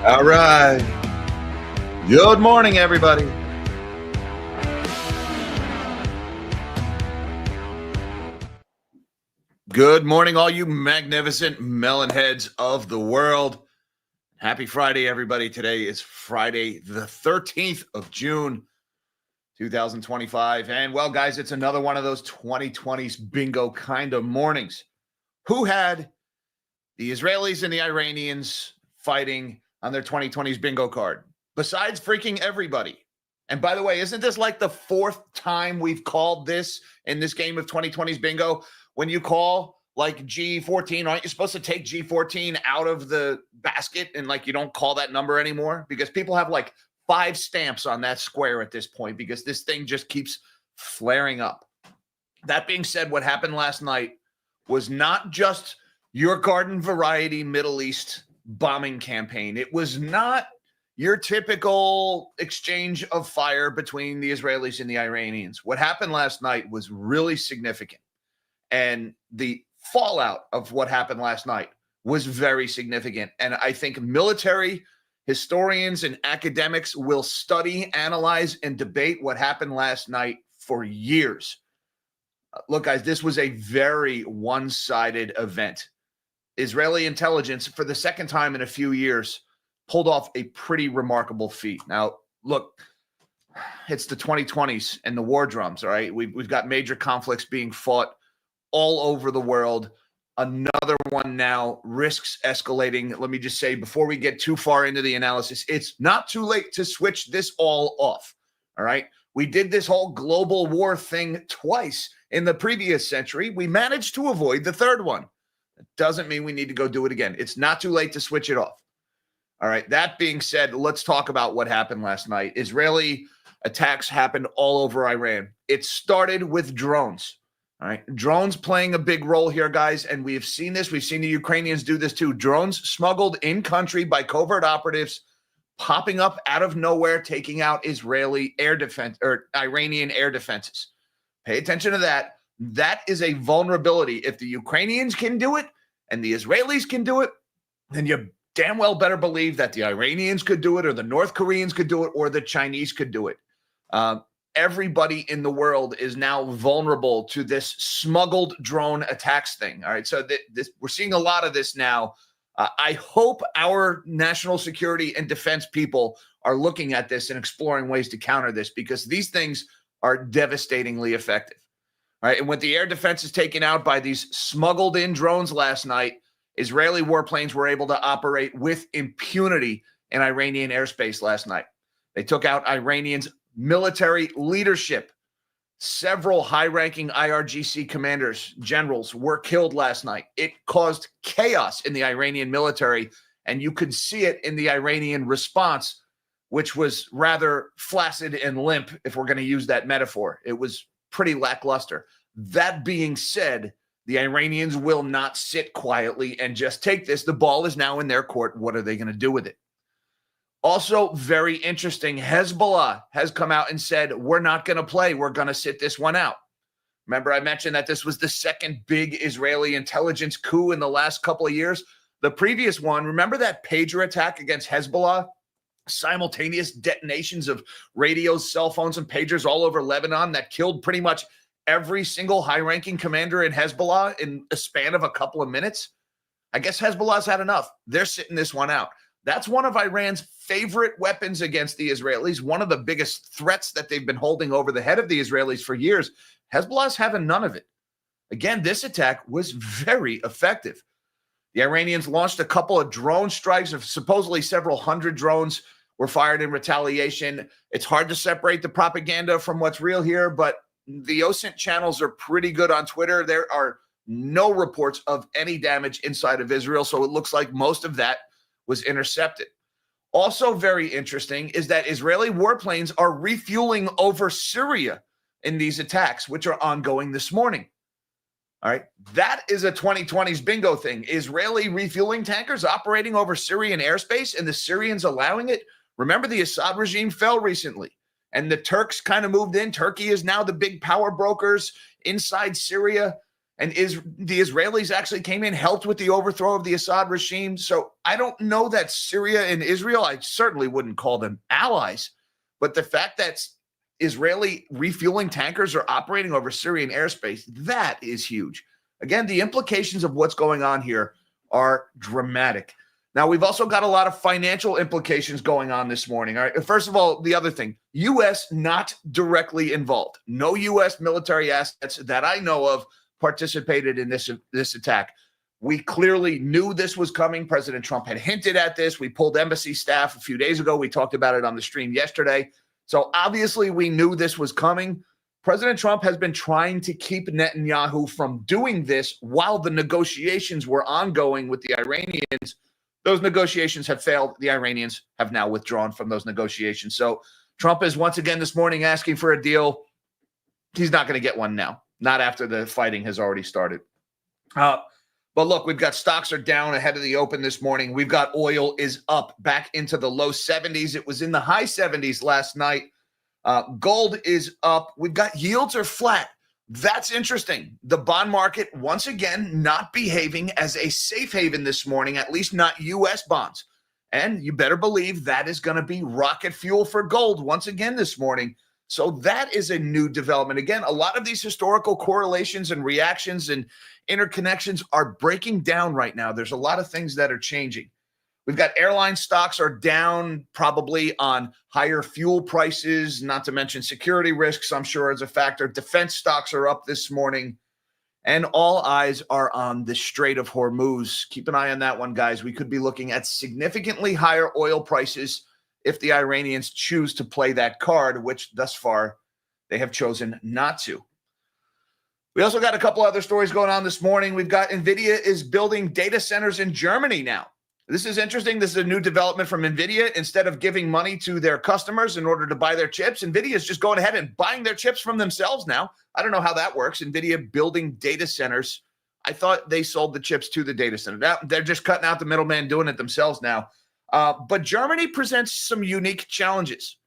All right. Good morning, everybody. Good morning, all you magnificent melon heads of the world. Happy Friday, everybody. Today is Friday, the 13th of June, 2025. And, well, guys, it's another one of those 2020s bingo kind of mornings. Who had the Israelis and the Iranians fighting on their 2020s bingo card, besides freaking everybody? And by the way, isn't this like the fourth time we've called this in this game of 2020s bingo? When you call like G14, aren't you supposed to take G14 out of the basket and like you don't call that number anymore? Because people have like 5 stamps on that square at this point because this thing just keeps flaring up. That being said, what happened last night was not just your garden variety Middle East bombing campaign. It was not your typical exchange of fire between the Israelis and the Iranians. What happened last night was really significant. And the fallout of what happened last night was very significant. And I think military historians and academics will study, analyze, and debate what happened last night for years. Look, guys, this was a very one-sided event. Israeli intelligence, for the second time in a few years, pulled off a pretty remarkable feat. Now, look, it's the 2020s and the war drums, all right? We've got major conflicts being fought all over the world. Another one now risks escalating. Let me just say, before we get too far into the analysis, it's not too late to switch this all off, all right? We did this whole global war thing twice in the previous century. We managed to avoid the third one. It doesn't mean we need to go do it again. It's not too late to switch it off. All right. That being said, let's talk about what happened last night. Israeli attacks happened all over Iran. It started with drones. All right. Drones playing a big role here, guys. And we have seen this. We've seen the Ukrainians do this too. Drones smuggled in country by covert operatives popping up out of nowhere, taking out Israeli air defense or Iranian air defenses. Pay attention to that. That is a vulnerability. If the Ukrainians can do it and the Israelis can do it, then you damn well better believe that the Iranians could do it or the North Koreans could do it or the Chinese could do it. Everybody in the world is now vulnerable to this smuggled drone attacks thing. All right. So we're seeing a lot of this now. I hope our national security and defense people are looking at this and exploring ways to counter this because these things are devastatingly effective. All right. And with the air defenses taken out by these smuggled in drones last night, Israeli warplanes were able to operate with impunity in Iranian airspace last night. They took out Iranians' military leadership. Several high-ranking IRGC commanders, generals, were killed last night. It caused chaos in the Iranian military, and you could see it in the Iranian response, which was rather flaccid and limp, if we're going to use that metaphor. It was pretty lackluster. That being said, the Iranians will not sit quietly and just take this. The ball is now in their court. What are they going to do with it? Also, very interesting, Hezbollah has come out and said, we're not going to play. We're going to sit this one out. Remember, I mentioned that this was the second big Israeli intelligence coup in the last couple of years. The previous one, remember that pager attack against Hezbollah? Simultaneous detonations of radios, cell phones, and pagers all over Lebanon that killed pretty much every single high-ranking commander in Hezbollah in a span of a couple of minutes. I guess Hezbollah's had enough. They're sitting this one out. That's one of Iran's favorite weapons against the Israelis, one of the biggest threats that they've been holding over the head of the Israelis for years. Hezbollah's having none of it. Again, this attack was very effective. The Iranians launched a couple of drone strikes of supposedly several hundred drones were fired in retaliation. It's hard to separate the propaganda from what's real here, but the OSINT channels are pretty good on Twitter. There are no reports of any damage inside of Israel, so it looks like most of that was intercepted. Also very interesting is that Israeli warplanes are refueling over Syria in these attacks, which are ongoing this morning. All right, that is a 2020s bingo thing. Israeli refueling tankers operating over Syrian airspace and the Syrians allowing it. Remember, the Assad regime fell recently and the Turks kind of moved in. Turkey is now the big power brokers inside Syria. And the Israelis actually came in, helped with the overthrow of the Assad regime. So I don't know that Syria and Israel, I certainly wouldn't call them allies. But the fact that Israeli refueling tankers are operating over Syrian airspace, that is huge. Again, the implications of what's going on here are dramatic. Now, we've also got a lot of financial implications going on this morning. All right. First of all, the other thing, U.S. not directly involved. No U.S. military assets that I know of participated in this attack. We clearly knew this was coming. President Trump had hinted at this. We pulled embassy staff a few days ago. We talked about it on the stream yesterday. So obviously we knew this was coming. President Trump has been trying to keep Netanyahu from doing this while the negotiations were ongoing with the Iranians. Those negotiations have failed. The Iranians have now withdrawn from those negotiations. So Trump is once again this morning asking for a deal. He's not going to get one now, not after the fighting has already started. But look, we've got stocks are down ahead of the open this morning. We've got oil is up back into the low 70s. It was in the high 70s last night. Gold is up. We've got yields are flat. That's interesting. The bond market, once again, not behaving as a safe haven this morning, at least not U.S. bonds. And you better believe that is going to be rocket fuel for gold once again this morning. So that is a new development. Again, a lot of these historical correlations and reactions and interconnections are breaking down right now. There's a lot of things that are changing. We've got airline stocks are down probably on higher fuel prices, not to mention security risks, I'm sure, is a factor. Defense stocks are up this morning. And all eyes are on the Strait of Hormuz. Keep an eye on that one, guys. We could be looking at significantly higher oil prices if the Iranians choose to play that card, which thus far they have chosen not to. We also got a couple other stories going on this morning. We've got Nvidia is building data centers in Germany now. This is interesting. This is a new development from Nvidia. Instead of giving money to their customers in order to buy their chips, Nvidia is just going ahead and buying their chips from themselves now. I don't know how that works. Nvidia building data centers. I thought they sold the chips to the data center. Now they're just cutting out the middleman, doing it themselves now. But Germany presents some unique challenges.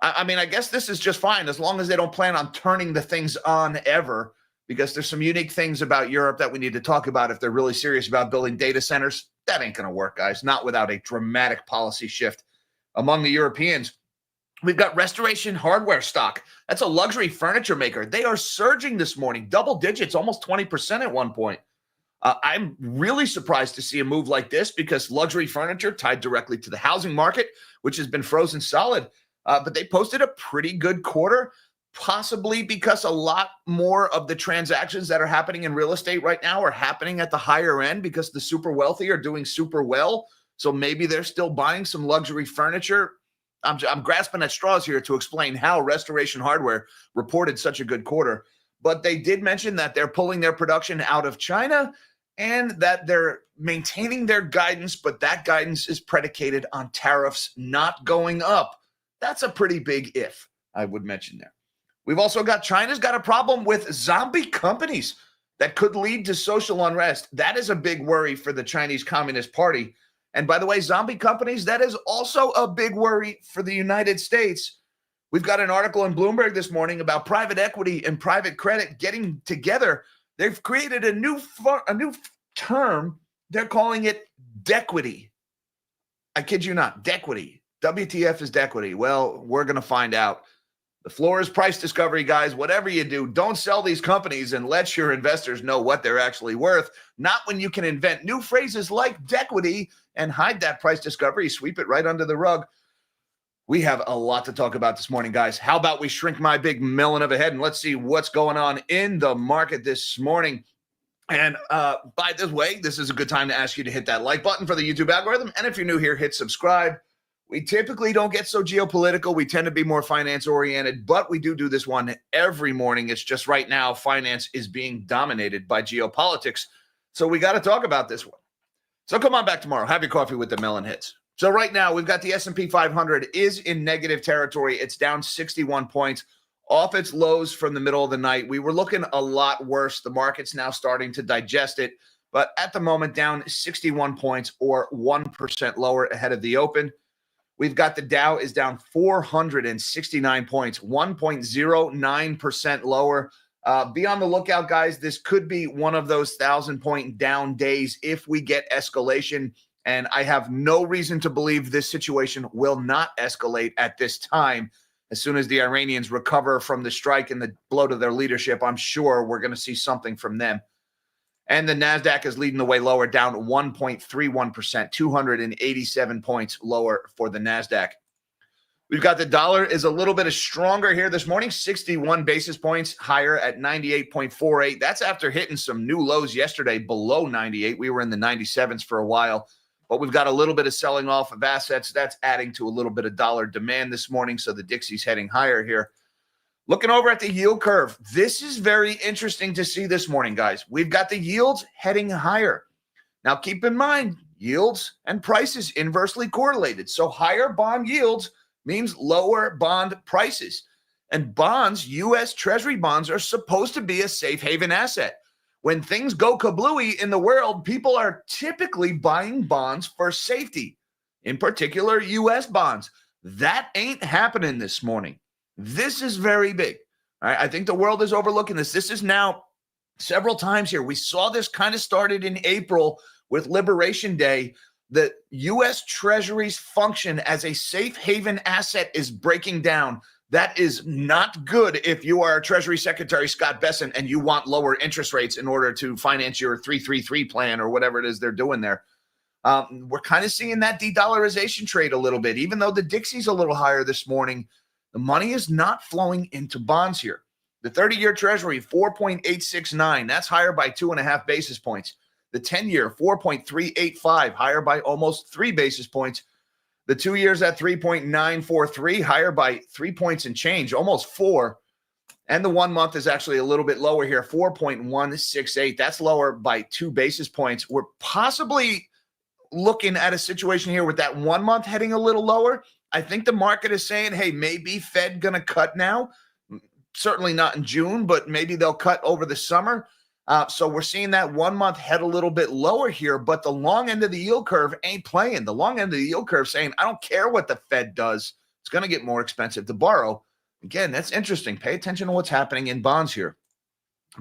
I mean, I guess this is just fine as long as they don't plan on turning the things on ever, because there's some unique things about Europe that we need to talk about if they're really serious about building data centers. That ain't going to work, guys, not without a dramatic policy shift among the Europeans. We've got Restoration Hardware stock. That's a luxury furniture maker. They are surging this morning, double digits, almost 20% at one point. I'm really surprised to see a move like this because luxury furniture tied directly to the housing market, which has been frozen solid. But they posted a pretty good quarter, possibly because a lot more of the transactions that are happening in real estate right now are happening at the higher end because the super wealthy are doing super well. So maybe they're still buying some luxury furniture. I'm grasping at straws here to explain how Restoration Hardware reported such a good quarter. But they did mention that they're pulling their production out of China and that they're maintaining their guidance, but that guidance is predicated on tariffs not going up. That's a pretty big if, I would mention there. We've also got China's got a problem with zombie companies that could lead to social unrest. That is a big worry for the Chinese Communist Party. And by the way, zombie companies, that is also a big worry for the United States. We've got an article in Bloomberg this morning about private equity and private credit getting together. They've created a new term. They're calling it dequity. I kid you not, dequity. WTF is dequity? Well, we're going to find out. The floor is price discovery, guys. Whatever you do, don't sell these companies and let your investors know what they're actually worth. Not when you can invent new phrases like dequity and hide that price discovery, sweep it right under the rug. We have a lot to talk about this morning, guys. How about we shrink my big melon of a head and let's see what's going on in the market this morning. And by the way, this is a good time to ask you to hit that like button for the YouTube algorithm. And if you're new here, hit subscribe. We typically don't get so geopolitical. We tend to be more finance-oriented, but we do this one every morning. It's just right now, finance is being dominated by geopolitics. So we got to talk about this one. So come on back tomorrow. Have your coffee with the melon hits. So right now, we've got the S&P 500 is in negative territory. It's down 61 points off its lows from the middle of the night. We were looking a lot worse. The market's now starting to digest it. But at the moment, down 61 points or 1% lower ahead of the open. We've got the Dow is down 469 points, 1.09% lower. Be on the lookout, guys. This could be one of those 1,000-point down days if we get escalation. And I have no reason to believe this situation will not escalate at this time. As soon as the Iranians recover from the strike and the blow to their leadership, I'm sure we're going to see something from them. And the NASDAQ is leading the way lower, down 1.31%, 287 points lower for the NASDAQ. We've got the dollar is a little bit stronger here this morning, 61 basis points higher at 98.48. That's after hitting some new lows yesterday below 98. We were in the 97s for a while, but we've got a little bit of selling off of assets. That's adding to a little bit of dollar demand this morning, so the Dixie's heading higher here. Looking over at the yield curve, this is very interesting to see this morning, guys. We've got the yields heading higher. Now, keep in mind, yields and prices inversely correlated. So higher bond yields means lower bond prices. And bonds, U.S. Treasury bonds, are supposed to be a safe haven asset. When things go kablooey in the world, people are typically buying bonds for safety, in particular U.S. bonds. That ain't happening this morning. This is very big. All right, I think the world is overlooking this. This is now several times here. We saw this kind of started in April with Liberation Day. The U.S. Treasury's function as a safe haven asset is breaking down. That is not good if you are Treasury Secretary Scott Bessent and you want lower interest rates in order to finance your 333 plan or whatever it is they're doing there. We're kind of seeing that de-dollarization trade a little bit. Even though the Dixie's a little higher this morning, the money is not flowing into bonds here. The 30-year Treasury, 4.869. That's higher by 2.5 basis points. The 10-year, 4.385, higher by almost 3 basis points. The 2 years at 3.943, higher by 3 points and change, almost 4. And the 1 month is actually a little bit lower here, 4.168. That's lower by 2 basis points. We're possibly looking at a situation here with that 1 month heading a little lower. I think the market is saying, hey, maybe Fed going to cut now. Certainly not in June, but maybe they'll cut over the summer. So we're seeing that 1 month head a little bit lower here, but the long end of the yield curve ain't playing. The long end of the yield curve saying, I don't care what the Fed does. It's going to get more expensive to borrow. Again, that's interesting. Pay attention to what's happening in bonds here.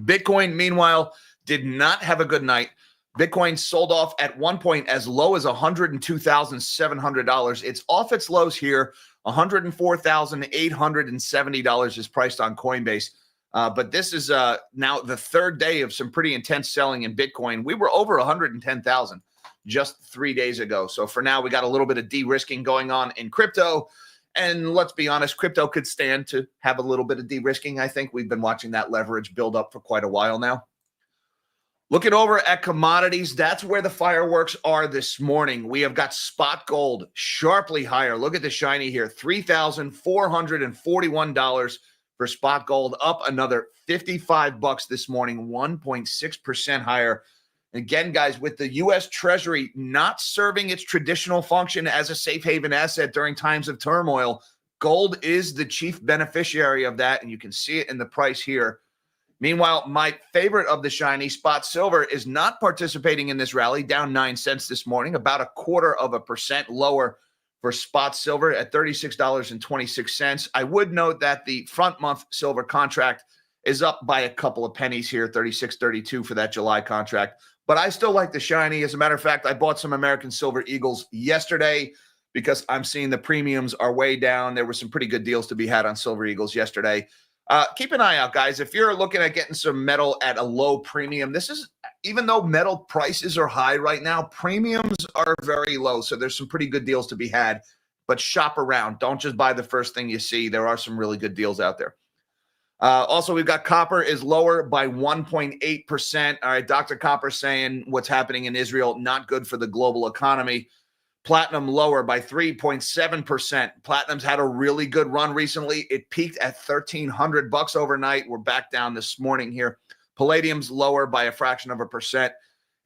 Bitcoin, meanwhile, did not have a good night. Bitcoin sold off at one point as low as $102,700. It's off its lows here. $104,870 is priced on Coinbase. But this is now the third day of some pretty intense selling in Bitcoin. We were over 110,000 just 3 days ago. So for now, we got a little bit of de-risking going on in crypto. And let's be honest, crypto could stand to have a little bit of de-risking. I think we've been watching that leverage build up for quite a while now. Looking over at commodities, that's where the fireworks are this morning. We have got spot gold sharply higher. Look at the shiny here, $3,441 for spot gold, up another $55 this morning, 1.6% higher. Again, guys, with the U.S. Treasury not serving its traditional function as a safe haven asset during times of turmoil, gold is the chief beneficiary of that, and you can see it in the price here. Meanwhile, my favorite of the shiny, spot silver, is not participating in this rally, down 9 cents this morning, about 0.25% lower for spot silver at $36.26. I would note that the front month silver contract is up by a couple of pennies here, 36.32 for that July contract. But I still like the shiny. As a matter of fact, I bought some American Silver Eagles yesterday because I'm seeing the premiums are way down. There were some pretty good deals to be had on Silver Eagles yesterday. Keep an eye out, guys. If you're looking at getting some metal at a low premium, this is, even though metal prices are high right now, premiums are very low. So there's some pretty good deals to be had, but shop around. Don't just buy the first thing you see. There are some really good deals out there. Also, we've got copper is lower by 1.8%. All right, Dr. Copper saying what's happening in Israel, not good for the global economy. Platinum lower by 3.7%. Platinum's had a really good run recently. It peaked at $1,300 overnight. We're back down this morning here. Palladium's lower by a fraction of a percent.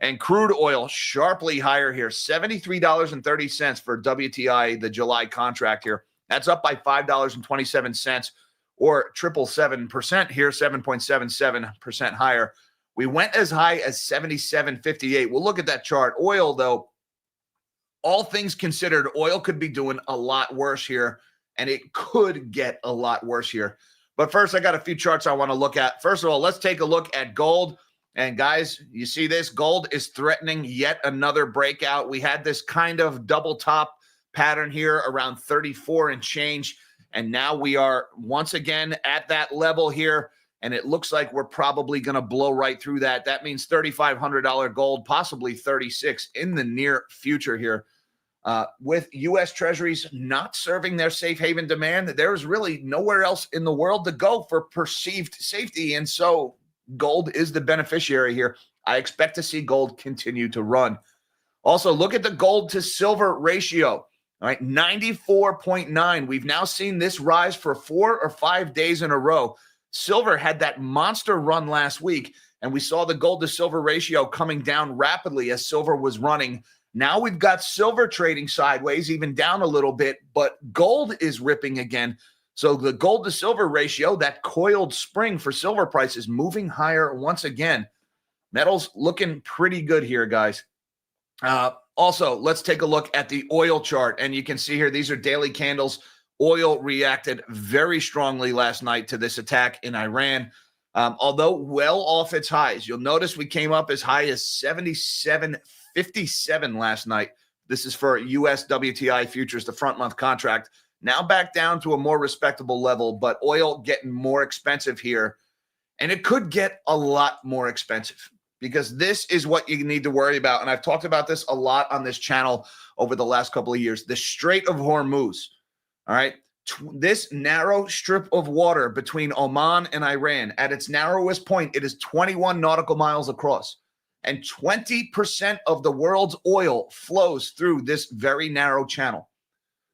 And crude oil sharply higher here, $73.30 for WTI, the July contract here. That's up by $5.27 or 777% here, 7.77% higher. We went as high as 77.58. We'll look at that chart. Oil, though, all things considered, oil could be doing a lot worse here, and it could get a lot worse here. But first, I got a few charts I want to look at. First of all, let's take a look at gold. And guys, you see this? Gold is threatening yet another breakout. We had this kind of double top pattern here around 34 and change. And now we are once again at that level here. And it looks like we're probably going to blow right through that. That means $3,500 gold, possibly 36 in the near future here. With U.S. Treasuries not serving their safe haven demand, there's really nowhere else in the world to go for perceived safety. And so gold is the beneficiary here. I expect to see gold continue to run. Also, look at the gold to silver ratio. All right, 94.9. We've now seen this rise for 4 or 5 days in a row. Silver had that monster run last week, and we saw the gold to silver ratio coming down rapidly as silver was running. Now we've got silver trading sideways, even down a little bit, but gold is ripping again. So the gold to silver ratio, that coiled spring for silver prices, moving higher once again. Metals looking pretty good here, guys. Also, let's take a look at the oil chart, and you can see here, these are daily candles. Oil reacted very strongly last night to this attack in Iran, although well off its highs. You'll notice we came up as high as 77.57 last night. This is for U.S. WTI futures, the front month contract. Now back down to a more respectable level, but oil getting more expensive here. And it could get a lot more expensive because this is what you need to worry about. And I've talked about this a lot on this channel over the last couple of years. The Strait of Hormuz. All right. This narrow strip of water between Oman and Iran, at its narrowest point, it is 21 nautical miles across. And 20% of the world's oil flows through this very narrow channel.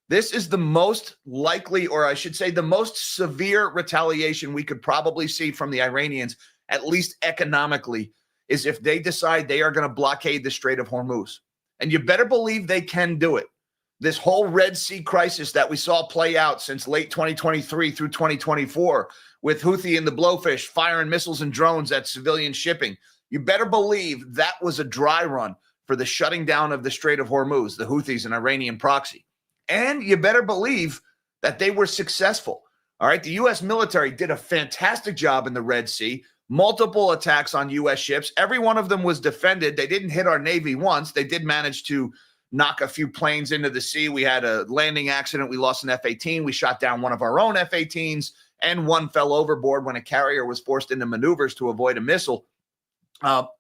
This is the most likely, or I should say, the most severe retaliation we could probably see from the Iranians, at least economically, is if they decide they are going to blockade the Strait of Hormuz. And you better believe they can do it. This whole Red Sea crisis that we saw play out since late 2023 through 2024 with Houthi and the Blowfish firing missiles and drones at civilian shipping. You better believe that was a dry run for the shutting down of the Strait of Hormuz, the Houthis, an Iranian proxy. And you better believe that they were successful. All right. The U.S. military did a fantastic job in the Red Sea. Multiple attacks on U.S. ships. Every one of them was defended. They didn't hit our Navy once. They did manage to knock a few planes into the sea. We had a landing accident. We lost an F-18. We shot down one of our own F-18s, and one fell overboard when a carrier was forced into maneuvers to avoid a missile. But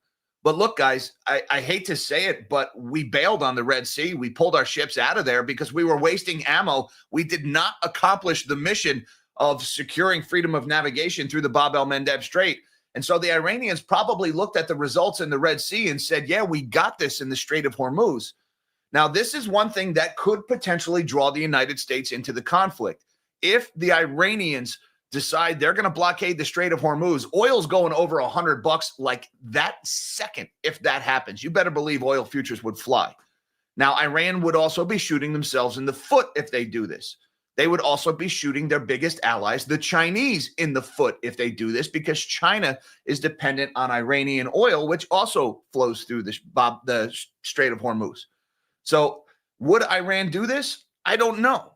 look, guys, I hate to say it, but we bailed on the Red Sea. We pulled our ships out of there because we were wasting ammo. We did not accomplish the mission of securing freedom of navigation through the Bab el-Mandeb Strait. And so the Iranians probably looked at the results in the Red Sea and said, yeah, we got this in the Strait of Hormuz. Now, this is one thing that could potentially draw the United States into the conflict. If the Iranians decide they're going to blockade the Strait of Hormuz, oil's going over $100 like that second. If that happens, you better believe oil futures would fly. Now, Iran would also be shooting themselves in the foot if they do this. They would also be shooting their biggest allies, the Chinese, in the foot if they do this, because China is dependent on Iranian oil, which also flows through the Strait of Hormuz. So would Iran do this? I don't know.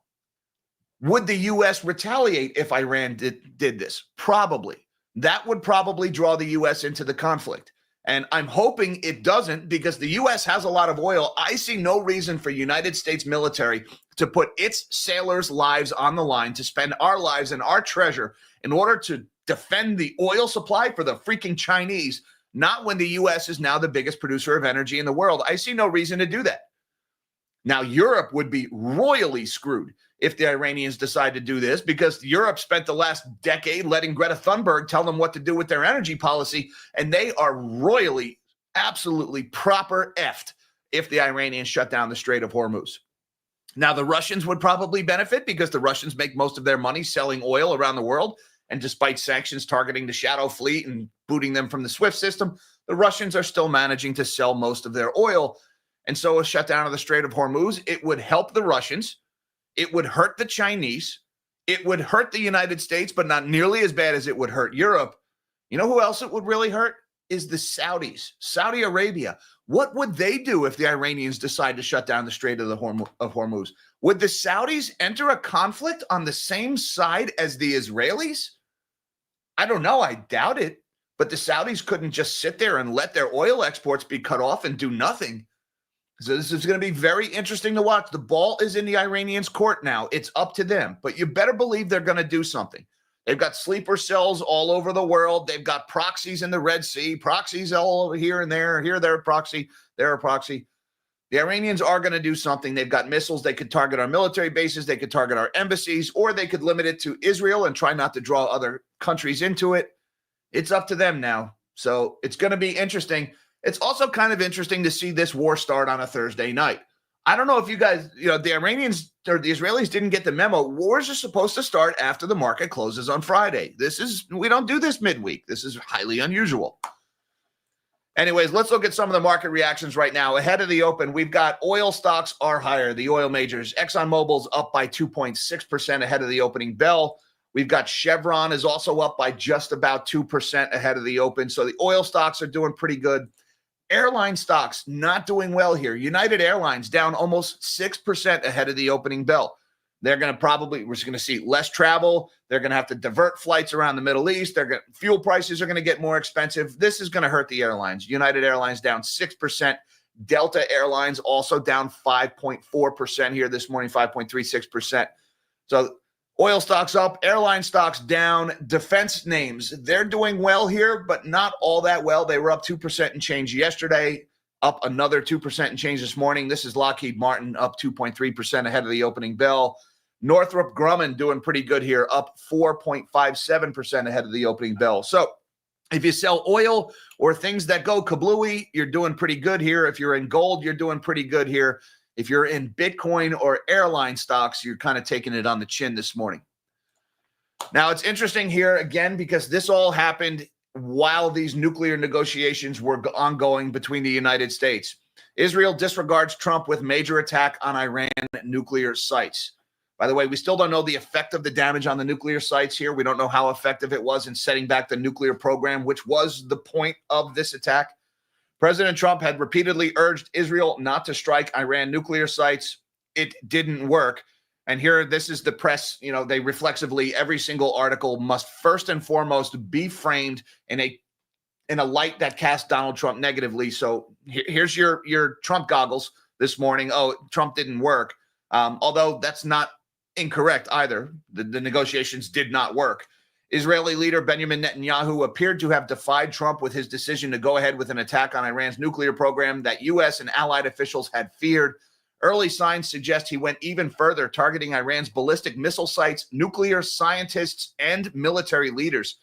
Would the U.S. retaliate if Iran did this? Probably. That would probably draw the U.S. into the conflict. And I'm hoping it doesn't, because the U.S. has a lot of oil. I see no reason for United States military to put its sailors' lives on the line, to spend our lives and our treasure in order to defend the oil supply for the freaking Chinese, not when the U.S. is now the biggest producer of energy in the world. I see no reason to do that. Now, Europe would be royally screwed if the Iranians decide to do this, because Europe spent the last decade letting Greta Thunberg tell them what to do with their energy policy, and they are royally, absolutely proper effed if the Iranians shut down the Strait of Hormuz. Now, the Russians would probably benefit because the Russians make most of their money selling oil around the world, and despite sanctions targeting the Shadow Fleet and booting them from the SWIFT system, the Russians are still managing to sell most of their oil. And so a shutdown of the Strait of Hormuz, it would help the Russians. It would hurt the Chinese. It would hurt the United States, but not nearly as bad as it would hurt Europe. You know who else it would really hurt? Is the Saudis, Saudi Arabia. What would they do if the Iranians decide to shut down the Strait of Hormuz? Would the Saudis enter a conflict on the same side as the Israelis? I don't know. I doubt it. But the Saudis couldn't just sit there and let their oil exports be cut off and do nothing. So this is going to be very interesting to watch. The ball is in the Iranians' court now. It's up to them. But you better believe they're going to do something. They've got sleeper cells all over the world. They've got proxies in the Red Sea, proxies all over here and there. Here they're a proxy, they're a proxy. The Iranians are going to do something. They've got missiles. They could target our military bases. They could target our embassies, or they could limit it to Israel and try not to draw other countries into it. It's up to them now. So it's going to be interesting. It's also kind of interesting to see this war start on a Thursday night. I don't know if you guys, the Iranians or the Israelis didn't get the memo. Wars are supposed to start after the market closes on Friday. We don't do this midweek. This is highly unusual. Anyways, let's look at some of the market reactions right now. Ahead of the open, we've got oil stocks are higher. The oil majors, ExxonMobil's up by 2.6% ahead of the opening bell. We've got Chevron is also up by just about 2% ahead of the open. So the oil stocks are doing pretty good. Airline stocks not doing well here. United Airlines down almost 6% ahead of the opening bell. We're just going to see less travel. They're going to have to divert flights around the Middle East. Fuel prices are going to get more expensive. This is going to hurt the airlines. United Airlines down 6%. Delta Airlines also down 5.4% here this morning, 5.36%. So oil stocks up, airline stocks down, defense names, they're doing well here, but not all that well. They were up 2% and change yesterday, up another 2% and change this morning. This is Lockheed Martin up 2.3% ahead of the opening bell. Northrop Grumman doing pretty good here, up 4.57% ahead of the opening bell. So if you sell oil or things that go kablooey, you're doing pretty good here. If you're in gold, you're doing pretty good here. If you're in Bitcoin or airline stocks, you're kind of taking it on the chin this morning. Now, it's interesting here again because this all happened while these nuclear negotiations were ongoing between the United States. Israel disregards Trump with major attack on Iran nuclear sites. By the way, we still don't know the effect of the damage on the nuclear sites here. We don't know how effective it was in setting back the nuclear program, which was the point of this attack. President Trump had repeatedly urged Israel not to strike Iran nuclear sites. It didn't work. And here, this is the press, they reflexively, every single article must first and foremost be framed in a light that casts Donald Trump negatively. So here's your Trump goggles this morning. Oh, Trump didn't work. Although that's not incorrect either. The negotiations did not work. Israeli leader Benjamin Netanyahu appeared to have defied Trump with his decision to go ahead with an attack on Iran's nuclear program that U.S. and allied officials had feared. Early signs suggest he went even further, targeting Iran's ballistic missile sites, nuclear scientists, and military leaders.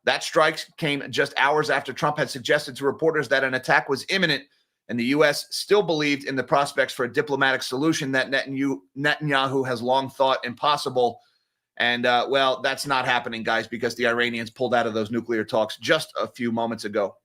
That strike came just hours after Trump had suggested to reporters that an attack was imminent, and the U.S. still believed in the prospects for a diplomatic solution that Netanyahu has long thought impossible. And, that's not happening, guys, because the Iranians pulled out of those nuclear talks just a few moments ago.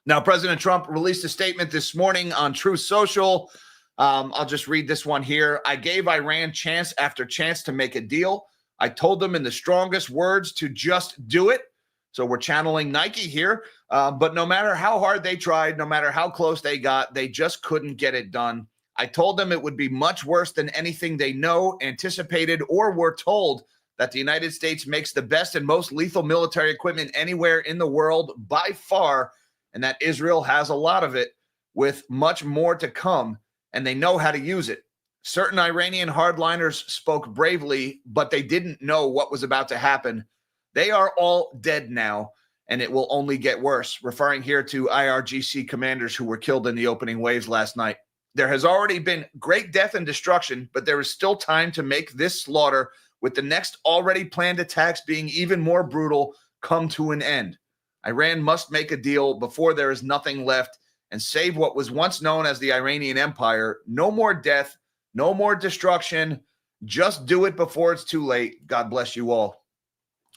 Now, President Trump released a statement this morning on Truth Social. I'll just read this one here. I gave Iran chance after chance to make a deal. I told them in the strongest words to just do it. So we're channeling Nike here. But no matter how hard they tried, no matter how close they got, they just couldn't get it done. I told them it would be much worse than anything they know, anticipated, or were told, that the United States makes the best and most lethal military equipment anywhere in the world by far, and that Israel has a lot of it, with much more to come, and they know how to use it. Certain Iranian hardliners spoke bravely, but they didn't know what was about to happen. They are all dead now, and it will only get worse, referring here to IRGC commanders who were killed in the opening waves last night. There has already been great death and destruction, but there is still time to make this slaughter, with the next already planned attacks being even more brutal, come to an end. Iran must make a deal before there is nothing left and save what was once known as the Iranian Empire. No more death, no more destruction. Just do it before it's too late. God bless you all.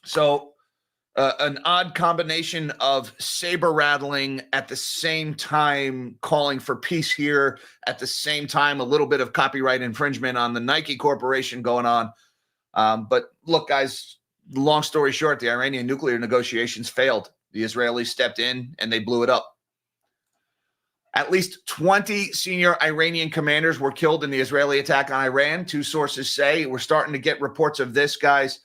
So, an odd combination of saber rattling at the same time calling for peace here, at the same time a little bit of copyright infringement on the Nike Corporation going on. But look, guys, long story short, the Iranian nuclear negotiations failed. The Israelis stepped in and they blew it up. At least 20 senior Iranian commanders were killed in the Israeli attack on Iran, two sources say. We're starting to get reports of this, guys.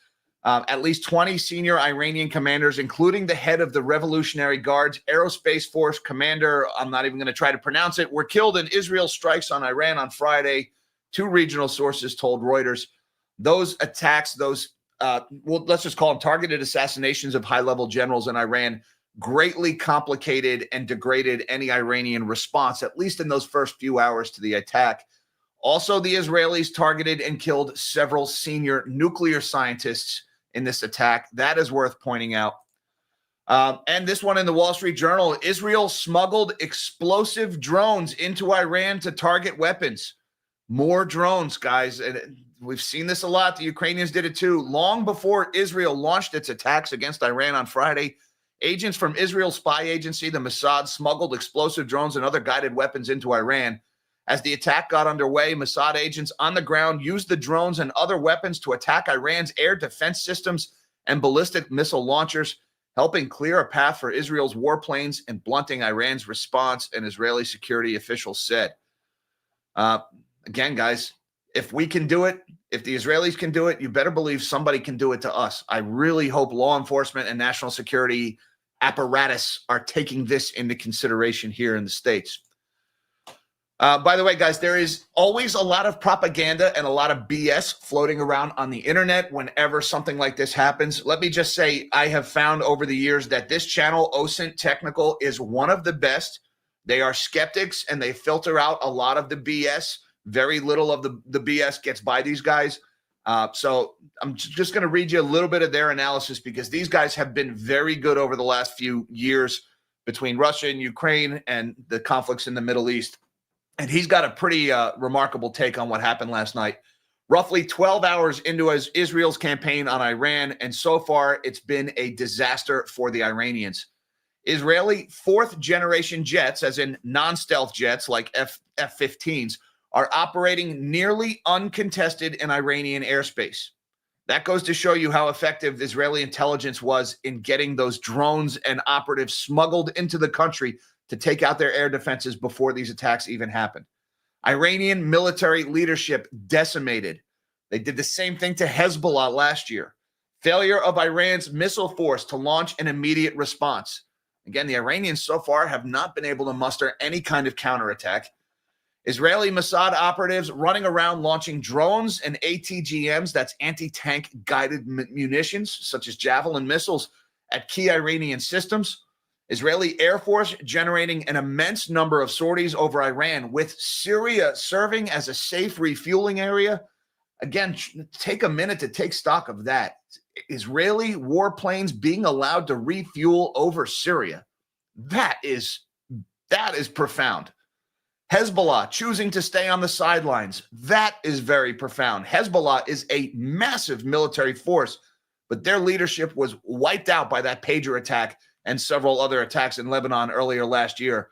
At least 20 senior Iranian commanders, including the head of the Revolutionary Guard's Aerospace Force commander, I'm not even going to try to pronounce it, were killed in Israel strikes on Iran on Friday, two regional sources told Reuters. Those attacks, let's just call them targeted assassinations of high-level generals in Iran, greatly complicated and degraded any Iranian response, at least in those first few hours to the attack. Also, the Israelis targeted and killed several senior nuclear scientists in this attack. That is worth pointing out. And this one in the Wall Street Journal, Israel smuggled explosive drones into Iran to target weapons. More drones, guys. And we've seen this a lot. The Ukrainians did it too. Long before Israel launched its attacks against Iran on Friday, agents from Israel's spy agency, the Mossad, smuggled explosive drones and other guided weapons into Iran. As the attack got underway, Mossad agents on the ground used the drones and other weapons to attack Iran's air defense systems and ballistic missile launchers, helping clear a path for Israel's warplanes and blunting Iran's response, an Israeli security official said. Again, guys, if we can do it, if the Israelis can do it, you better believe somebody can do it to us. I really hope law enforcement and national security apparatus are taking this into consideration here in the States. By the way, guys, there is always a lot of propaganda and a lot of BS floating around on the internet whenever something like this happens. Let me just say, I have found over the years that this channel, OSINT Technical, is one of the best. They are skeptics and they filter out a lot of the BS. Very little of the BS gets by these guys. So I'm just going to read you a little bit of their analysis because these guys have been very good over the last few years between Russia and Ukraine and the conflicts in the Middle East. And he's got a pretty remarkable take on what happened last night. Roughly 12 hours into Israel's campaign on Iran, and so far it's been a disaster for the Iranians. Israeli fourth-generation jets, as in non-stealth jets like F-15s, are operating nearly uncontested in Iranian airspace. That goes to show you how effective Israeli intelligence was in getting those drones and operatives smuggled into the country to take out their air defenses before these attacks even happened. Iranian military leadership decimated. They did the same thing to Hezbollah last year. Failure of Iran's missile force to launch an immediate response. Again, the Iranians so far have not been able to muster any kind of counterattack. Israeli Mossad operatives running around launching drones and ATGMs, that's anti-tank guided munitions, such as Javelin missiles, at key Iranian systems. Israeli Air Force generating an immense number of sorties over Iran, with Syria serving as a safe refueling area. Again, take a minute to take stock of that. Israeli warplanes being allowed to refuel over Syria. That is profound. Hezbollah choosing to stay on the sidelines. That is very profound. Hezbollah is a massive military force, but their leadership was wiped out by that pager attack and several other attacks in Lebanon earlier last year.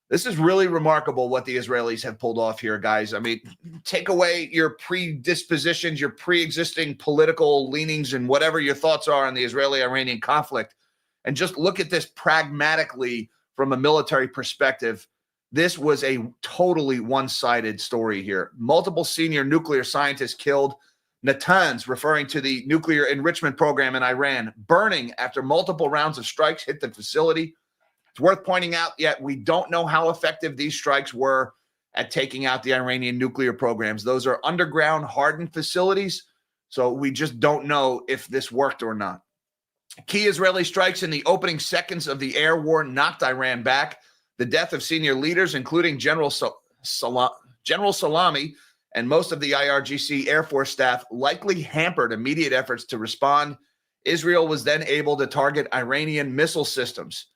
This is really remarkable what the Israelis have pulled off here, guys. I mean, take away your predispositions, your pre-existing political leanings, and whatever your thoughts are on the Israeli-Iranian conflict, and just look at this pragmatically from a military perspective. This was a totally one-sided story here. Multiple senior nuclear scientists killed. Natanz, referring to the nuclear enrichment program in Iran, burning after multiple rounds of strikes hit the facility. It's worth pointing out yet we don't know how effective these strikes were at taking out the Iranian nuclear programs. Those are underground hardened facilities, so we just don't know if this worked or not. Key Israeli strikes in the opening seconds of the air war knocked Iran back. The death of senior leaders, including General Salami, and most of the IRGC Air Force staff, likely hampered immediate efforts to respond. Israel was then able to target Iranian missile systems.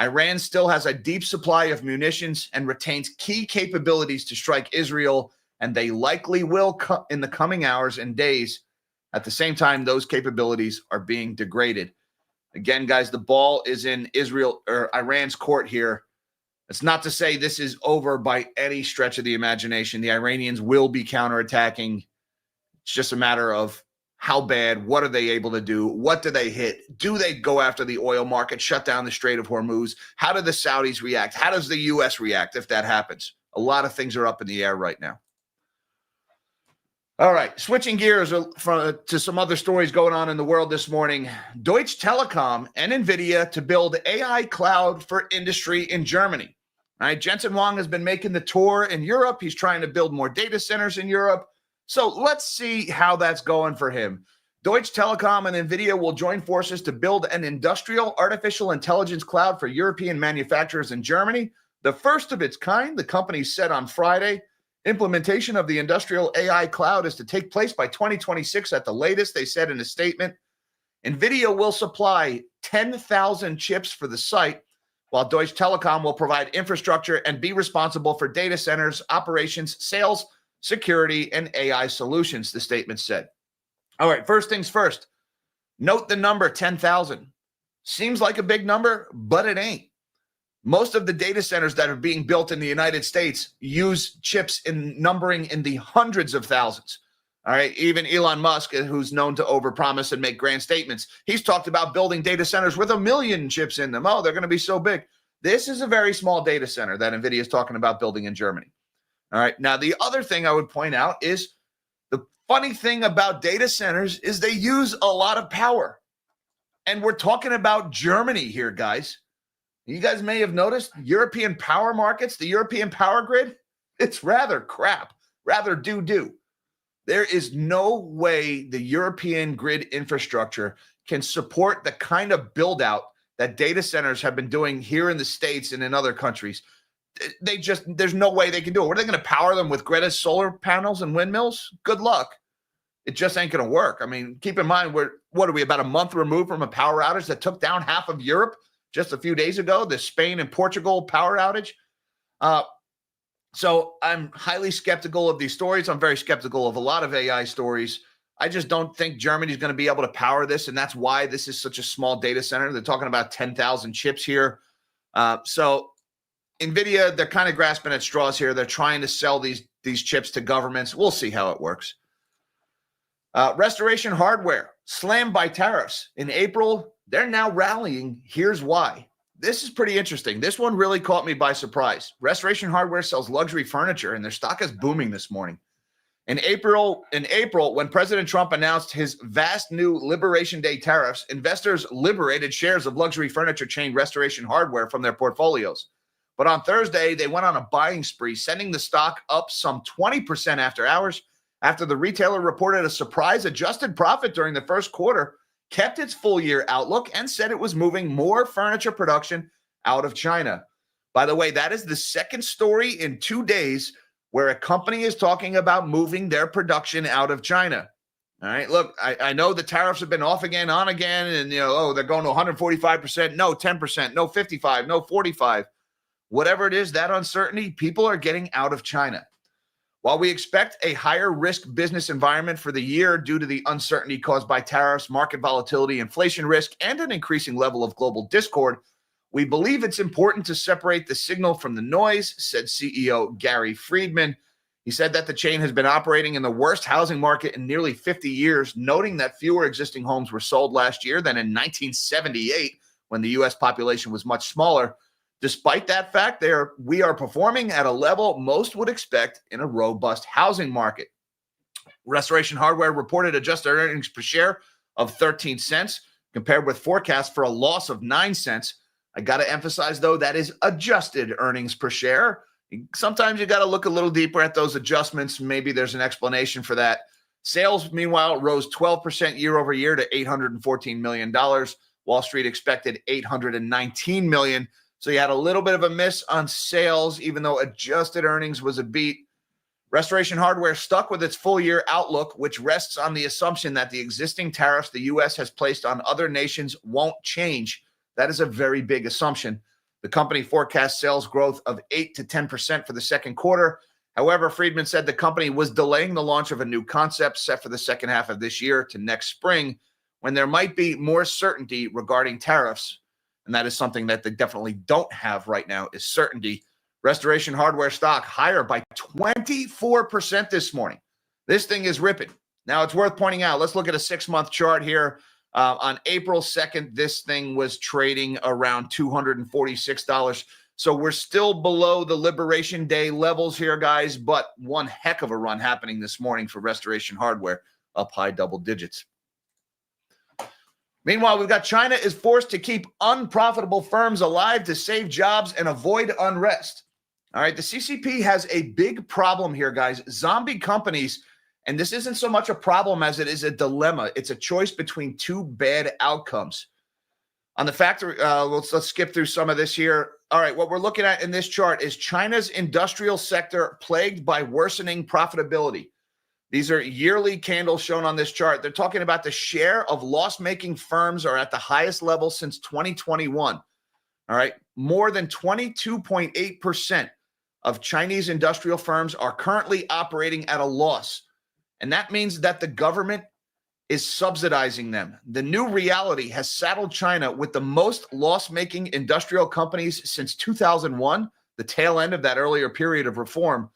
Iran still has a deep supply of munitions and retains key capabilities to strike Israel, and they likely will in the coming hours and days. At the same time, those capabilities are being degraded. Again, guys, the ball is in Iran's court here. It's not to say this is over by any stretch of the imagination. The Iranians will be counterattacking. It's just a matter of how bad, what are they able to do? What do they hit? Do they go after the oil market, shut down the Strait of Hormuz? How do the Saudis react? How does the U.S. react if that happens? A lot of things are up in the air right now. All right, switching gears to some other stories going on in the world this morning. Deutsch Telecom and Nvidia to build AI cloud for industry in Germany. All right, Jensen Huang has been making the tour in Europe. He's trying to build more data centers in Europe. So let's see how that's going for him. Deutsche Telekom and Nvidia will join forces to build an industrial artificial intelligence cloud for European manufacturers in Germany, the first of its kind, the company said on Friday. Implementation of the industrial AI cloud is to take place by 2026 at the latest, they said in a statement. Nvidia will supply 10,000 chips for the site, while Deutsche Telekom will provide infrastructure and be responsible for data centers, operations, sales, security, and AI solutions, the statement said. All right, first things first. Note the number 10,000. Seems like a big number, but it ain't. Most of the data centers that are being built in the United States use chips in numbering in the hundreds of thousands. All right, even Elon Musk, who's known to overpromise and make grand statements, he's talked about building data centers with 1 million chips in them. Oh, they're going to be so big. This is a very small data center that NVIDIA is talking about building in Germany. All right, now the other thing I would point out is the funny thing about data centers is they use a lot of power. And we're talking about Germany here, guys. You guys may have noticed European power markets, the European power grid, it's rather crap, rather doo-doo. There is no way the European grid infrastructure can support the kind of build out that data centers have been doing here in the States and in other countries. There's no way they can do it. What are they going to power them with? Greta's solar panels and windmills? Good luck. It just ain't going to work. I mean, keep in mind, what are we, about a month removed from a power outage that took down half of Europe just a few days ago, the Spain and Portugal power outage? So I'm highly skeptical of these stories. I'm very skeptical of a lot of AI stories. I just don't think Germany's going to be able to power this, and that's why this is such a small data center. They're talking about 10,000 chips here. So NVIDIA, they're kind of grasping at straws here. They're trying to sell these chips to governments. We'll see how it works. Restoration Hardware, slammed by tariffs. In April, they're now rallying. Here's why. This is pretty interesting. This one really caught me by surprise. Restoration Hardware sells luxury furniture, and their stock is booming this morning. In April, when President Trump announced his vast new Liberation Day tariffs, investors liberated shares of luxury furniture chain Restoration Hardware from their portfolios. But on Thursday, they went on a buying spree, sending the stock up some 20% after hours, after the retailer reported a surprise adjusted profit during the first quarter, kept its full-year outlook, and said it was moving more furniture production out of China. By the way, that is the second story in 2 days where a company is talking about moving their production out of China. All right, look, I know the tariffs have been off again, on again, and, they're going to 145%, no, 10%, no, 55, no, 45. Whatever it is, that uncertainty, people are getting out of China. While we expect a higher risk business environment for the year due to the uncertainty caused by tariffs, market volatility, inflation risk, and an increasing level of global discord, we believe it's important to separate the signal from the noise, said CEO Gary Friedman. He said that the chain has been operating in the worst housing market in nearly 50 years, noting that fewer existing homes were sold last year than in 1978, when the U.S. population was much smaller. Despite that fact, we are performing at a level most would expect in a robust housing market. Restoration Hardware reported adjusted earnings per share of 13 cents, compared with forecasts for a loss of 9 cents. I got to emphasize, though, that is adjusted earnings per share. Sometimes you got to look a little deeper at those adjustments. Maybe there's an explanation for that. Sales, meanwhile, rose 12% year over year to $814 million. Wall Street expected $819 million. So you had a little bit of a miss on sales, even though adjusted earnings was a beat. Restoration Hardware stuck with its full-year outlook, which rests on the assumption that the existing tariffs the U.S. has placed on other nations won't change. That is a very big assumption. The company forecasts sales growth of 8 to 10% for the second quarter. However, Friedman said the company was delaying the launch of a new concept set for the second half of this year to next spring, when there might be more certainty regarding tariffs. And that is something that they definitely don't have right now, is certainty. Restoration Hardware stock higher by 24% this morning. This thing is ripping. Now, it's worth pointing out, let's look at a 6-month chart here. On April 2nd, this thing was trading around $246. So we're still below the Liberation Day levels here, guys, but one heck of a run happening this morning for Restoration Hardware, up high double digits. Meanwhile, we've got China is forced to keep unprofitable firms alive to save jobs and avoid unrest. All right, the CCP has a big problem here, guys. Zombie companies, and this isn't so much a problem as it is a dilemma. It's a choice between two bad outcomes. On the factory, let's skip through some of this here. All right, what we're looking at in this chart is China's industrial sector plagued by worsening profitability. These are yearly candles shown on this chart. They're talking about the share of loss-making firms are at the highest level since 2021. All right, more than 22.8% of Chinese industrial firms are currently operating at a loss. And that means that the government is subsidizing them. The new reality has saddled China with the most loss-making industrial companies since 2001, the tail end of that earlier period of reform.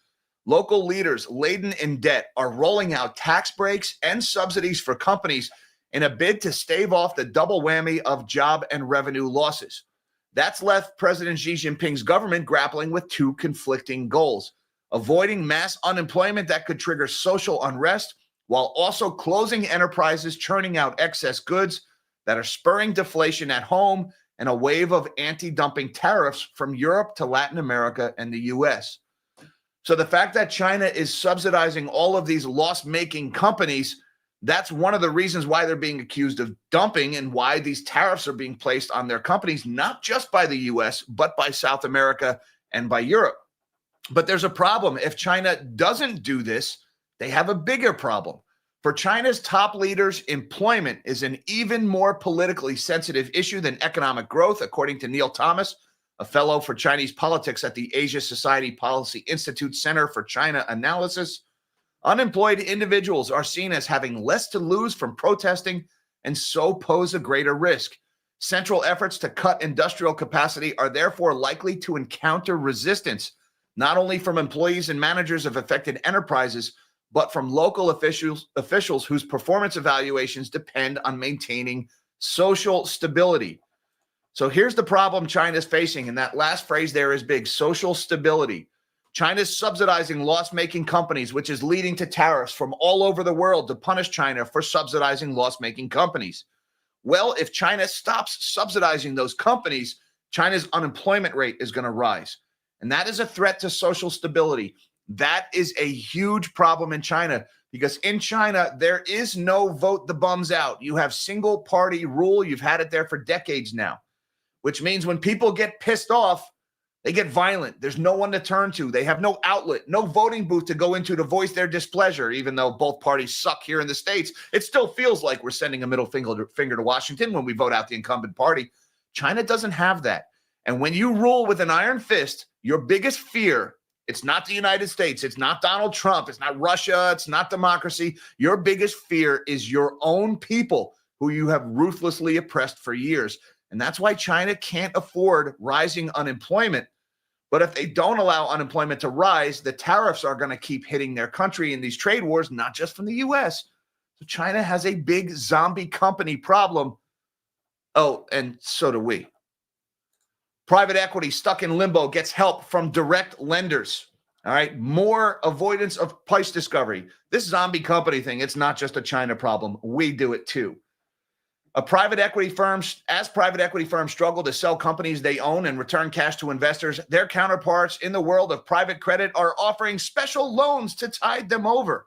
Local leaders laden in debt are rolling out tax breaks and subsidies for companies in a bid to stave off the double whammy of job and revenue losses. That's left President Xi Jinping's government grappling with two conflicting goals: avoiding mass unemployment that could trigger social unrest, while also closing enterprises churning out excess goods that are spurring deflation at home and a wave of anti-dumping tariffs from Europe to Latin America and the U.S. So the fact that China is subsidizing all of these loss-making companies, that's one of the reasons why they're being accused of dumping and why these tariffs are being placed on their companies, not just by the U.S., but by South America and by Europe. But there's a problem. If China doesn't do this, they have a bigger problem. For China's top leaders, employment is an even more politically sensitive issue than economic growth, according to Neil Thomas, a fellow for Chinese politics at the Asia Society Policy Institute Center for China Analysis. Unemployed individuals are seen as having less to lose from protesting and so pose a greater risk. Central efforts to cut industrial capacity are therefore likely to encounter resistance, not only from employees and managers of affected enterprises, but from local officials whose performance evaluations depend on maintaining social stability. So here's the problem China's facing, and that last phrase there is big: social stability. China's subsidizing loss-making companies, which is leading to tariffs from all over the world to punish China for subsidizing loss-making companies. Well, if China stops subsidizing those companies, China's unemployment rate is going to rise. And that is a threat to social stability. That is a huge problem in China, because in China, there is no vote the bums out. You have single party rule. You've had it there for decades now, which means when people get pissed off, they get violent. There's no one to turn to. They have no outlet, no voting booth to go into to voice their displeasure. Even though both parties suck here in the States, it still feels like we're sending a middle finger to Washington when we vote out the incumbent party. China doesn't have that. And when you rule with an iron fist, your biggest fear, it's not the United States, it's not Donald Trump, it's not Russia, it's not democracy. Your biggest fear is your own people who you have ruthlessly oppressed for years. And that's why China can't afford rising unemployment. But if they don't allow unemployment to rise, the tariffs are going to keep hitting their country in these trade wars, not just from the U.S. So China has a big zombie company problem. Oh, and so do we. Private equity stuck in limbo gets help from direct lenders. All right, more avoidance of price discovery. This zombie company thing, it's not just a China problem. We do it too. As private equity firms struggle to sell companies they own and return cash to investors, their counterparts in the world of private credit are offering special loans to tide them over.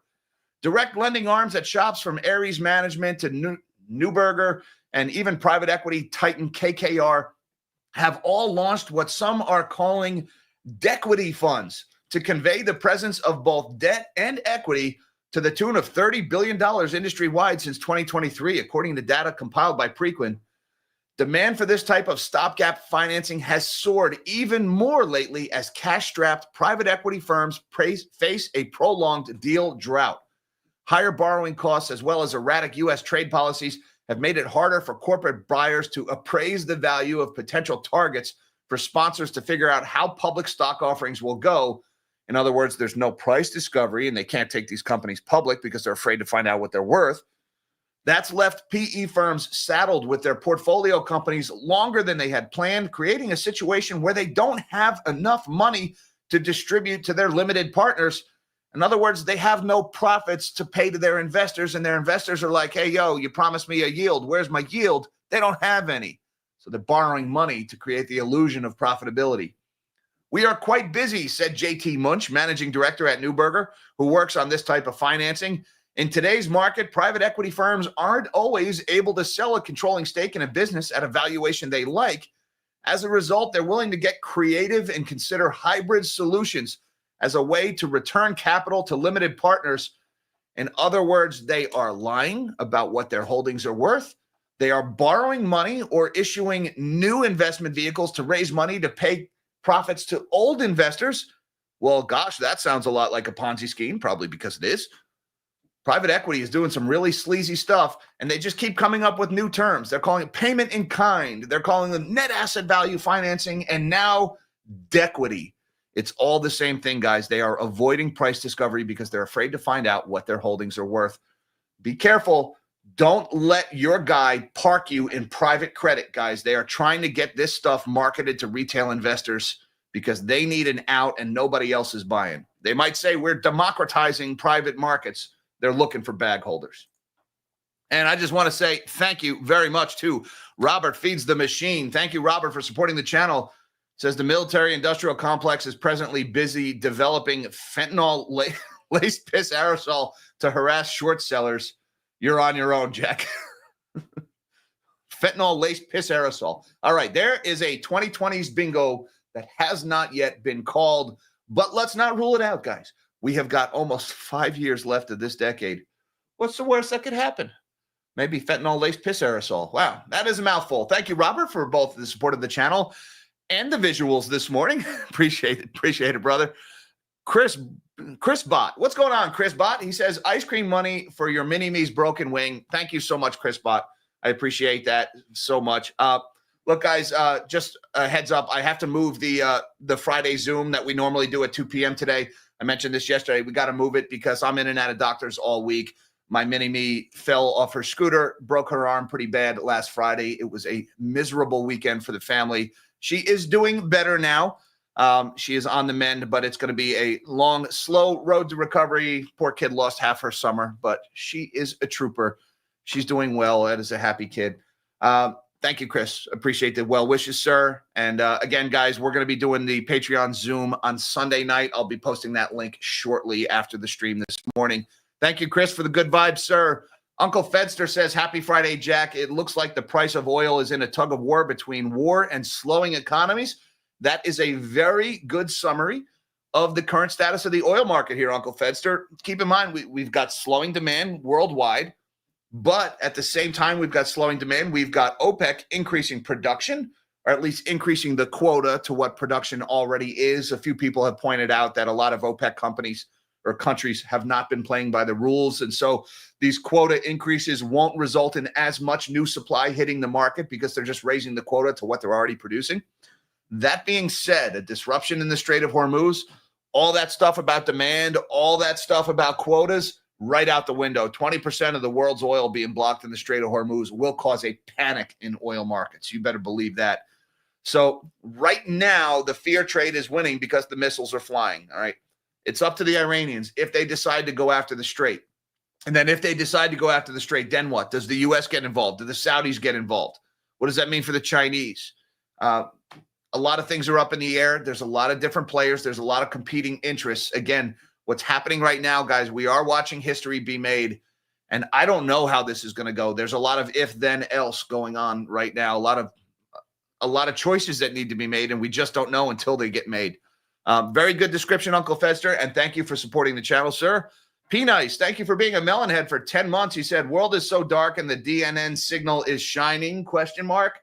Direct lending arms at shops from Ares Management to Neuberger and even private equity titan KKR have all launched what some are calling dequity funds to convey the presence of both debt and equity to the tune of $30 billion industry-wide since 2023, according to data compiled by Preqin. Demand for this type of stopgap financing has soared even more lately as cash-strapped private equity firms face a prolonged deal drought. Higher borrowing costs as well as erratic U.S. trade policies have made it harder for corporate buyers to appraise the value of potential targets for sponsors to figure out how public stock offerings will go. In other words, there's no price discovery and they can't take these companies public because they're afraid to find out what they're worth. That's left PE firms saddled with their portfolio companies longer than they had planned, creating a situation where they don't have enough money to distribute to their limited partners. In other words, they have no profits to pay to their investors, and their investors are like, hey, yo, you promised me a yield. Where's my yield? They don't have any. So they're borrowing money to create the illusion of profitability. We are quite busy, said JT Munch, managing director at Neuberger, who works on this type of financing. In today's market, private equity firms aren't always able to sell a controlling stake in a business at a valuation they like. As a result, they're willing to get creative and consider hybrid solutions as a way to return capital to limited partners. In other words, they are lying about what their holdings are worth. They are borrowing money or issuing new investment vehicles to raise money to pay profits to old investors. Well, gosh, that sounds a lot like a Ponzi scheme, probably because it is. Private equity is doing some really sleazy stuff, and they just keep coming up with new terms. They're calling it payment in kind. They're calling them net asset value financing, and now dequity. It's all the same thing, guys. They are avoiding price discovery because they're afraid to find out what their holdings are worth. Be careful. Don't let your guy park you in private credit, guys. They are trying to get this stuff marketed to retail investors because they need an out and nobody else is buying. They might say we're democratizing private markets. They're looking for bag holders. And I just want to say thank you very much to Robert Feeds the Machine. Thank you, Robert, for supporting the channel. It says the military-industrial complex is presently busy developing fentanyl-laced piss aerosol to harass short sellers. You're on your own, Jack. Fentanyl-laced piss aerosol. All right, there is a 2020s bingo that has not yet been called, but let's not rule it out, guys. We have got almost 5 years left of this decade. What's the worst that could happen? Maybe fentanyl-laced piss aerosol. Wow, that is a mouthful. Thank you, Robert, for both the support of the channel and the visuals this morning. Appreciate it, brother. Chris Bot. What's going on, Chris Bot? He says, ice cream money for your mini-me's broken wing. Thank you so much, Chris Bot. I appreciate that so much. Look, guys, just a heads up. I have to move the Friday Zoom that we normally do at 2 p.m. today. I mentioned this yesterday. We got to move it because I'm in and out of doctors all week. My mini-me fell off her scooter, broke her arm pretty bad last Friday. It was a miserable weekend for the family. She is doing better now. She is on the mend, but it's going to be a long, slow road to recovery. Poor kid lost half her summer, but she is a trooper. She's doing well. That is a happy kid. Thank you, Chris. Appreciate the well wishes, sir. And again, guys, we're going to be doing the Patreon Zoom on Sunday night. I'll be posting that link shortly after the stream this morning. Thank you, Chris, for the good vibes, sir. Uncle Fedster says, happy Friday, Jack. It looks like the price of oil is in a tug of war between war and slowing economies. That is a very good summary of the current status of the oil market here, Uncle Fedster. Keep in mind, we've got slowing demand worldwide, but at the same time, we've got slowing demand. We've got OPEC increasing production, or at least increasing the quota to what production already is. A few people have pointed out that a lot of OPEC companies or countries have not been playing by the rules. And so these quota increases won't result in as much new supply hitting the market because they're just raising the quota to what they're already producing. That being said, a disruption in the Strait of Hormuz, all that stuff about demand, all that stuff about quotas, right out the window. 20% of the world's oil being blocked in the Strait of Hormuz will cause a panic in oil markets. You better believe that. So right now, the fear trade is winning because the missiles are flying, all right? It's up to the Iranians if they decide to go after the Strait. And then if they decide to go after the Strait, then what? Does the U.S. get involved? Do the Saudis get involved? What does that mean for the Chinese? A lot of things are up in the air. There's a lot of different players. There's a lot of competing interests. Again, what's happening right now, guys, we are watching history be made. And I don't know how this is going to go. There's a lot of if, then, else going on right now. A lot of choices that need to be made, and we just don't know until they get made. Very good description, Uncle Fester, and thank you for supporting the channel, sir. P-Nice, thank you for being a melonhead for 10 months. He said, world is so dark and the DNN signal is shining, question mark.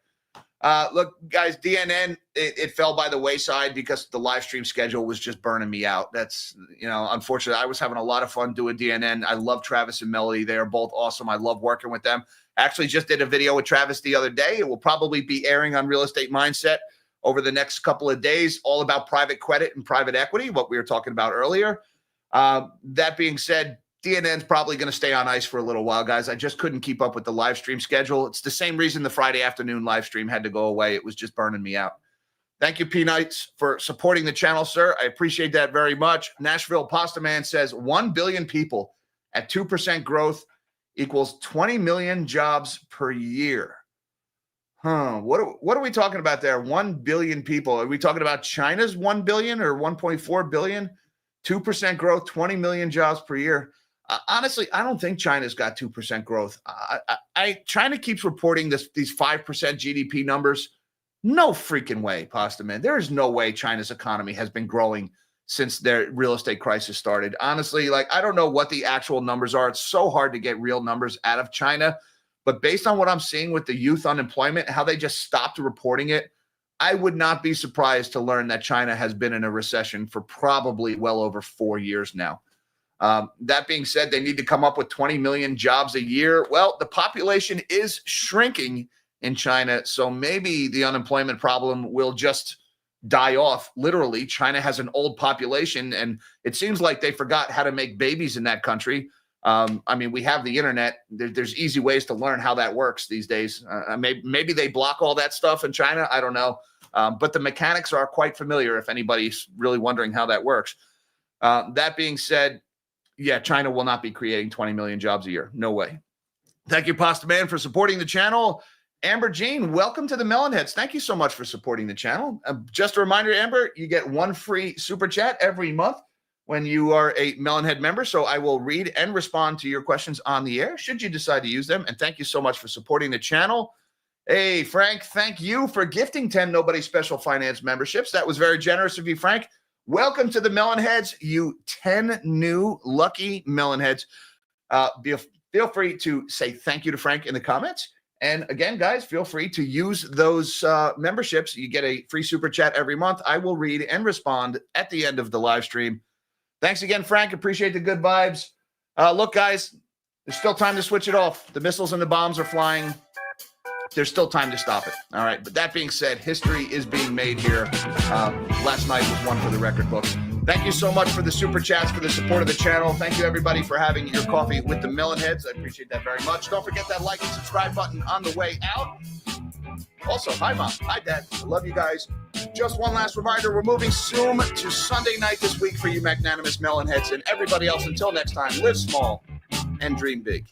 Look, guys, DNN, it fell by the wayside because the live stream schedule was just burning me out. That's, unfortunately, I was having a lot of fun doing DNN. I love Travis and Melody. They are both awesome. I love working with them. Actually just did a video with Travis the other day. It will probably be airing on Real Estate Mindset over the next couple of days, all about private credit and private equity, what we were talking about earlier. That being said, DNN's probably going to stay on ice for a little while, guys. I just couldn't keep up with the live stream schedule. It's the same reason the Friday afternoon live stream had to go away. It was just burning me out. Thank you, P-Nights, for supporting the channel, sir. I appreciate that very much. Nashville Pasta Man says 1 billion people at 2% growth equals 20 million jobs per year. What are we talking about there? 1 billion people. Are we talking about China's 1 billion or 1.4 billion? 2% growth, 20 million jobs per year. Honestly, I don't think China's got 2% growth. China keeps reporting these 5% GDP numbers. No freaking way, Pasta Man. There is no way China's economy has been growing since their real estate crisis started. Honestly, I don't know what the actual numbers are. It's so hard to get real numbers out of China. But based on what I'm seeing with the youth unemployment, how they just stopped reporting it, I would not be surprised to learn that China has been in a recession for probably well over 4 years now. That being said, they need to come up with 20 million jobs a year. Well, the population is shrinking in China, so maybe the unemployment problem will just die off. Literally, China has an old population, and it seems like they forgot how to make babies in that country. We have the internet. There's easy ways to learn how that works these days. Maybe they block all that stuff in China. I don't know. But the mechanics are quite familiar if anybody's really wondering how that works. That being said, yeah, China will not be creating 20 million jobs a year. No way. Thank you, Pasta Man, for supporting the channel. Amber Jean, welcome to the Melonheads. Thank you so much for supporting the channel. Just a reminder, Amber, you get one free super chat every month when you are a Melonhead member. So I will read and respond to your questions on the air, should you decide to use them. And thank you so much for supporting the channel. Hey, Frank, thank you for gifting 10 Nobody Special Finance memberships. That was very generous of you, Frank. Welcome to the Melonheads, you 10 new lucky Melonheads. Feel free to say thank you to Frank in the comments. And again, guys, feel free to use those memberships. You get a free super chat every month. I will read and respond at the end of the live stream. Thanks again, Frank. Appreciate the good vibes. Look, guys, there's still time to switch it off. The missiles and the bombs are flying. There's still time to stop it. All right. But that being said, history is being made here. Last night was one for the record books. Thank you so much for the super chats, for the support of the channel. Thank you, everybody, for having your coffee with the Melonheads. I appreciate that very much. Don't forget that like and subscribe button on the way out. Also, hi, Mom. Hi, Dad. I love you guys. Just one last reminder, we're moving soon to Sunday night this week for you magnanimous Melonheads and everybody else. Until next time, live small and dream big.